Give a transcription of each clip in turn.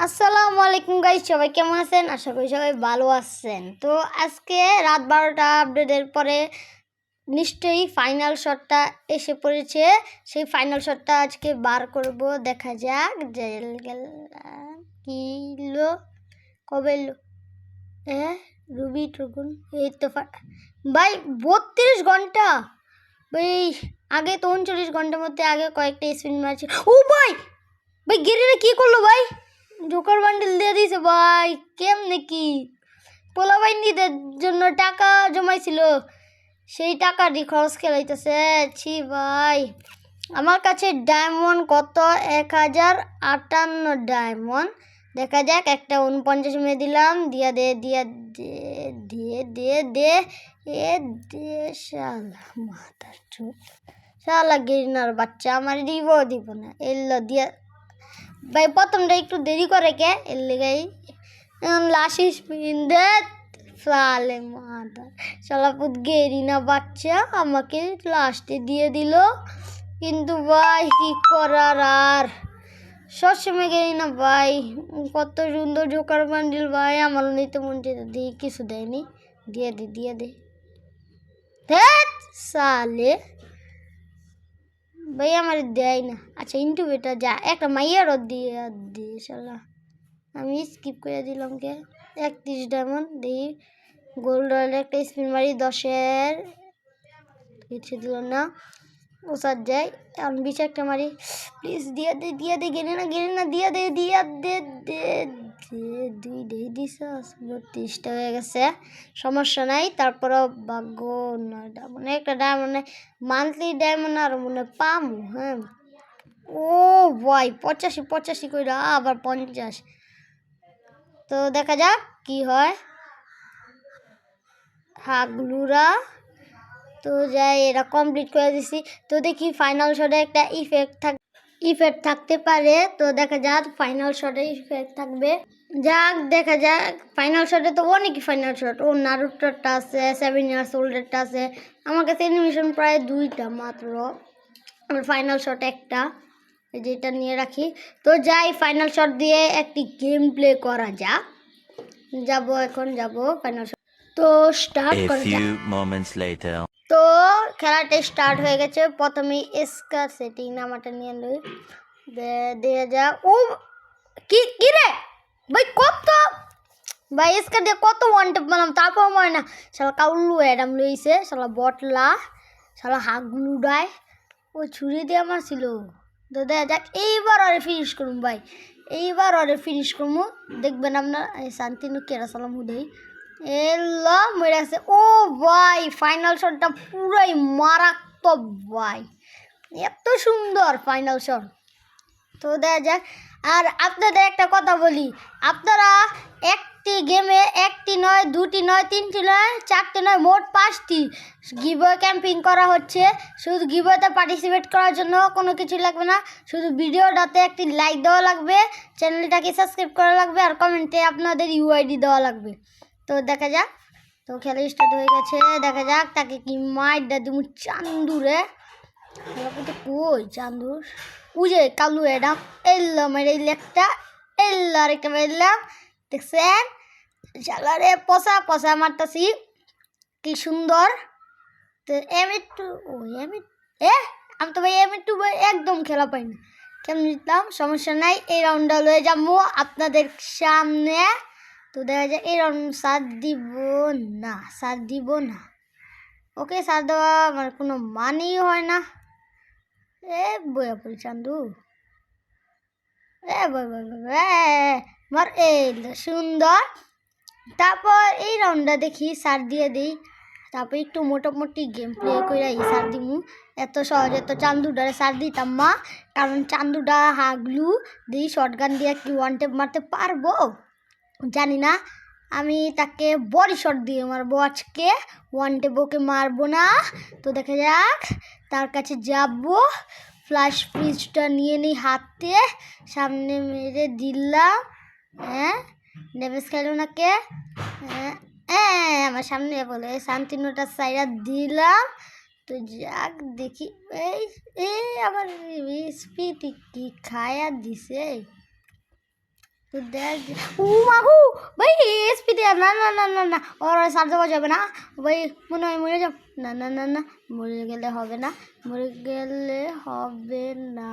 আসসালামু আলাইকুম গাইস, সবাই কেমন আছেন? আশা করি সবাই ভালো আছেন। তো আজকে রাত 12টা আপডেটের পরে নিশ্চয়ই ফাইনাল শটটা এসে পড়েছে। সেই ফাইনাল শটটা আজকে বার করব, দেখা যাক কি লো কবে লো। রুবি টুকুন এই তো ভাই 32 ঘন্টা ভাই। আগে তো 39 ঘন্টার মধ্যে আগে কয়েকটা স্পিন মারছে। ও ভাই ভাই গেরিনা কি করলো ভাই? জোকার বান্ডেল দিয়ে দিয়েছে ভাই। কেমনে কি পোলাবাইনিদের জন্য টাকা জমাইছিল, সেই টাকা দিয়ে খরচ খেলাইতেছে। ছি ভাই, আমার কাছে ডায়মন্ড কত? 1058 ডায়মন্ড। দেখা যাক, একটা 49 মে দিলাম। দিয়া দে দিয়া দে দিয়ে দিয়ে দে এ দে শালা মাথার চোখ, শালা গেরিনার বাচ্চা আমার দিব না। এলো দিয়া ভাই, প্রথমটা একটু দেরি করে কে এর লেগাই লাশি স্পিন দে সালে মাদার শালাপুত গেরিনা বাচ্চা আমাকে লাস্টে দিয়ে দিল। কিন্তু ভাই কি করার, আর সবসময় গেরিনা ভাই কত সুন্দর জোকার বান্ডিল ভাই, আমার নিতে মন চেয়ে দিয়ে কিছু দেয়নি। দিয়ে দে সালে ভাই, আমার দেয় না। আচ্ছা ইন্টুবেটা যা একটা মাইয়ারও দিয়ে শালা আমি স্কিপ করে দিলাম। কে 31 ডায়মন্ড দিই গোল্ড রয়্যাল একটা স্পিন মারি 10-এর কিছু দিল না। ও সার যায় এখন 20 একটা মারি। প্লিজ দিয়ে দে গেলে না দিয়ে দে দুই দিয়ে দিস। 32টা হয়ে গেছে, সমস্যা নাই। তারপরেও ভাগ্য 9টা মানে একটা ডায়মন্ড মান্থলি ডায়মন্ড আর মনে পামু। হ্যাঁ ও ভাই 85 করে আবার 50। তো দেখা যাক কি হয়। হাগলুরা তো যাই, এরা কমপ্লিট করে দিছি। তো দেখি ফাইনাল শটে একটা ইফেক্ট থাকতে পারে। তো দেখা যাক ফাইনাল শটে ইফেক্ট থাকবে। দেখা যাক ফাইনাল শটে তো অনেকই ফাইনাল শট। ও নারুটোটা আছে, 7 ইয়ার্স ওল্ডেরটা আছে। আমার কাছে অ্যানিমেশন প্রায় 2টা মাত্র, আমার ফাইনাল শট একটা, যেটা নিয়ে রাখি। তো যাই ফাইনাল শট দিয়ে একটি গেম প্লে করা যাক। এখন যাব ফাইনাল শট। তো স্টার্ট করা যাক। তো খেলাটা স্টার্ট হয়ে গেছে। প্রথমে স্কার সেটিং নামাটা নিয়ে লই দিয়ে যা। ও কি রে ভাই, কত ভাই স্কার দিয়ে কত ওয়ান ট্যাপ বানাম, তারপর মনে না শালা কাউলু অ্যাডাম লইছে, শালা বটলা, শালা হাগলু ডায় ও ছুরি দিয়ে আমার ছিল। তো দেখা যাক এইবার ওরে ফিনিশ করুন ভাই, এইবার ওরে ফিনিশ করবো। দেখবেন আপনার শান্তিনু কেরা সালাম হুদেই এলো মরে আছে। ও ভাই ফাইনাল শটটা পুরাই মারাত্মক ভাই, এত সুন্দর ফাইনাল শট। তো দেখা যাক। আর আপনাদের একটা কথা বলি, আপনারা একটি গেমে একটি নয়, 2টি নয়, 3টি নয়, 4টি নয়, মোট 5টি গিভওয়ে ক্যাম্পিং করা হচ্ছে। শুধু গিভওয়েতে পার্টিসিপেট করার জন্য কোনো কিছু লাগবে না, শুধু ভিডিওটাতে একটি লাইক দেওয়া লাগবে, চ্যানেলটাকে সাবস্ক্রাইব করা লাগবে, আর কমেন্টে আপনাদের ইউআইডি দেওয়া লাগবে। তো দেখা যাক। তো খেলা স্টার্ট হয়ে গেছে। দেখা যাক তাকে কি মাইডা দিব। চান্দুরে কই চান্দুর উজে কালু এডাম এল্লো মেরে একটা এল্লো আরেকটা মেরলাম। দেখছেন শালারে পচা মারতাছি কি সুন্দর। তো আমি তো ভাই M2 ভাই একদম খেলা পাই না, কেমন জিতলাম সমস্যা নাই। এই রাউন্ডটা লয়ে যাবো আপনাদের সামনে। তো দেখা যায় এই রাউন্ড সার দিব না। ওকে সার দেওয়া আমার কোনো মানেই হয় না। বইয়া পড়ি চান্দু মার সুন্দর। তারপর এই রাউন্ডটা দেখি সার দিয়ে দিই, তারপর একটু মোটামুটি গেম প্লে করে সার দিমু। এত সহজে তো চান্দুটারে সার দিতাম মা, কারণ চান্দুটা হাগলু দিই শর্টগান দিয়ে কি ওয়ান টেপ মারতে পারবো জানি না। আমি তাকে বডি শট দিয়ে মারবো আজকে, ওয়ান টেপ ওকে মারবো না। তো দেখা যাক, তার কাছে যাবো, ফ্ল্যাশ ফ্রিজটা নিয়ে নিই হাতে, সামনে মেরে দিলাম। ড্যামেজ খাইলো নাকে। আমার সামনে বলে শান্তিনোটা সাইডা দিলাম। তো যাক দেখি এই আমার স্পিড কি খায়া দিছে। তো দেখ ও মাগু ভাই এসপি দে না না না না না ওর সার দেওয়া যাবে না ভাই মনে হয় মরে যাব না না না না মরে গেলে হবে না মরে গেলে হবে না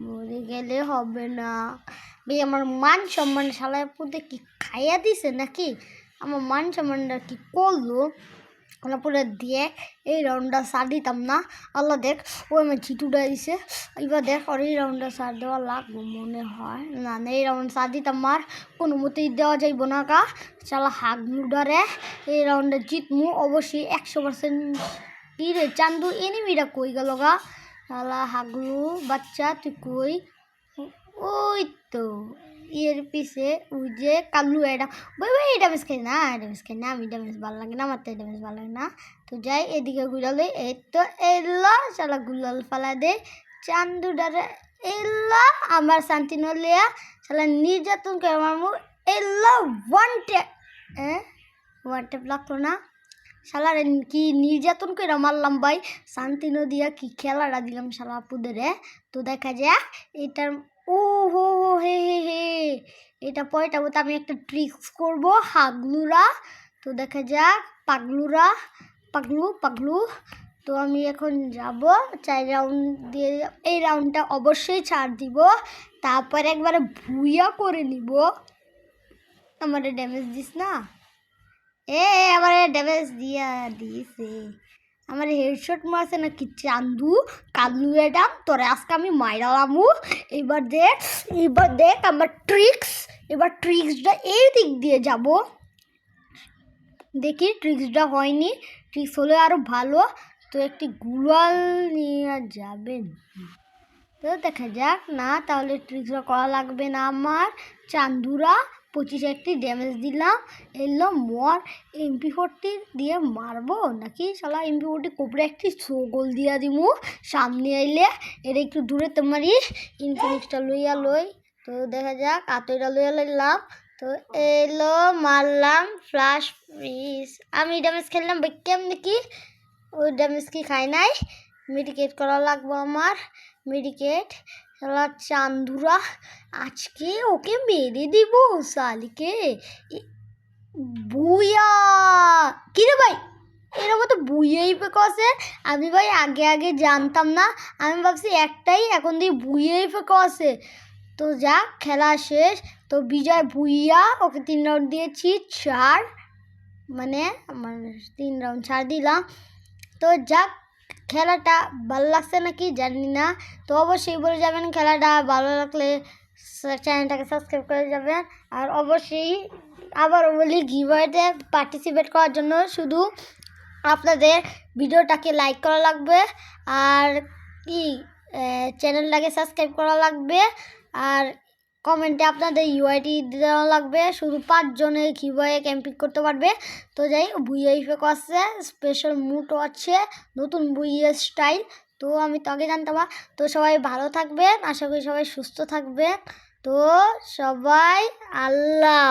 মরে গেলে হবে না ভাই আমার মান সম্মান শালায় পুঁতে কি খাইয়া দিছে নাকি আমার মান সম্মানটা কি করলো ওরা পুরো দেখ এই রাউন্ডটা সার দিতাম না আল্লাহ দেখ ও আমার ছিটুটা দিছে এবার দেখ আর এই রাউন্ডটা সার দেওয়া লাগবো মনে হয় না না এই রাউন্ড সার দিতাম আর কোনো মতেই দেওয়া যাইব না কা চালা হাগলুডারে এই রাউন্ডে জিতমু অবশ্যই 100% কি রে চান্দু এনিমিটা কই গেল গা চালা হাগলু বাচ্চা তুই কই ওই তো এর পিছে ওই যে কাল্লু এটা বই বই ড্যামেজ খাই না আমি ড্যামেজ ভালো লাগে না আমার তো ড্যামেজ ভালো লাগে না তো যাই এদিকে গুলালে এই তো এলো চালা গুলাল ফালা দে চান্দুডারে এলো আমার শান্তি নলিয়া চালা নির্যাতন করে আমার মুখ এলো ওয়ান ট্যাপ লাগলো না শালার কি নির্যাতন করে মারলাম ভাই শান্তি নদিয়া কি খেলাটা দিলাম শালা পুদেরে তো দেখা যাক এটার ও হো হো হে হে হে এটা পরেটা মতো আমি একটা ট্রিক্স করব হাগলুরা তো দেখা যাক পাগলু তো আমি এখন যাব 4 রাউন্ড দিয়ে এই রাউন্ডটা অবশ্যই ছাড় দিব তারপর একবারে ভুইয়া করে নিব আমার ড্যামেজ দিস না আমার ড্যামেজ দিয়া দিছে আমার হেডশট মারছে না কি চান্দু কাল্লু এডাম তোরে আজকে আমি মাইরালামু এবার দেখ আমার ট্রিক্সটা এই দিক দিয়ে যাব দেখি ট্রিক্সটা হয়নি ট্রিক্স হলে আরও ভালো তো একটি গুলাল নিয়ে যাবেন তো দেখা যাক না তাহলে ট্রিক্সটা করা লাগবে না আমার চান্দুরা 25 একটি ড্যামেজ দিলাম এলো মর MP40 দিয়ে মারবো নাকি শালা MP40 কোপরে একটি গোল দিয়া দিমু সামনে আইলে এটা একটু দূরে তো মারিস ইনফিনিক্সটা লই তো দেখা যাক আতইটা লইয়া লইলাম তো এলো মারলাম ফ্লাশ ফ্রিজ আমি ড্যামেজ খেললাম কেমন কি ওই ড্যামেজ কি খাই নাই মেডিকেট করা লাগবো আমার মেডিকেট শালা চান্দুরা আজকে ওকে মেরে দিব শালিকে বুইয়া কিরে ভাই এরকম তো বুইয়াই কষে আমি ভাই আগে জানতাম না আমি ভাবছি একটাই এখন দিয়ে বুইয়াই কষে তো যাক খেলা শেষ তো বিজয় ভুইয়া ওকে 3 রাউন্ড দিয়েছি 4 মানে আমার 3 রাউন্ড ছাড় দিলাম তো যাক খেলাটা ভালো লাগছে নাকি জানি না তো অবশ্যই বলে যাবেন খেলাটা ভালো লাগলে চ্যানেলটাকে সাবস্ক্রাইব করে যাবেন আর অবশ্যই আবার বলি গিভওয়েতে পার্টিসিপেট করার জন্য শুধু আপনাদের ভিডিওটাকে লাইক করা লাগবে আর কি চ্যানেলটাকে সাবস্ক্রাইব করা লাগবে আর কমেন্টে আপনাদের ইউআইডি দেওয়া লাগবে শুধু 5 জনের গিভওয়ে ক্যাম্পিং করতে পারবে তো যাই ভুইয়া ইফেক্ট আছে স্পেশাল মুডও আছে নতুন ভুইয়া স্টাইল তো আমি তো আগে জানতাম না তো সবাই ভালো থাকবেন আশা করি সবাই সুস্থ থাকবেন তো সবাই আল্লাহ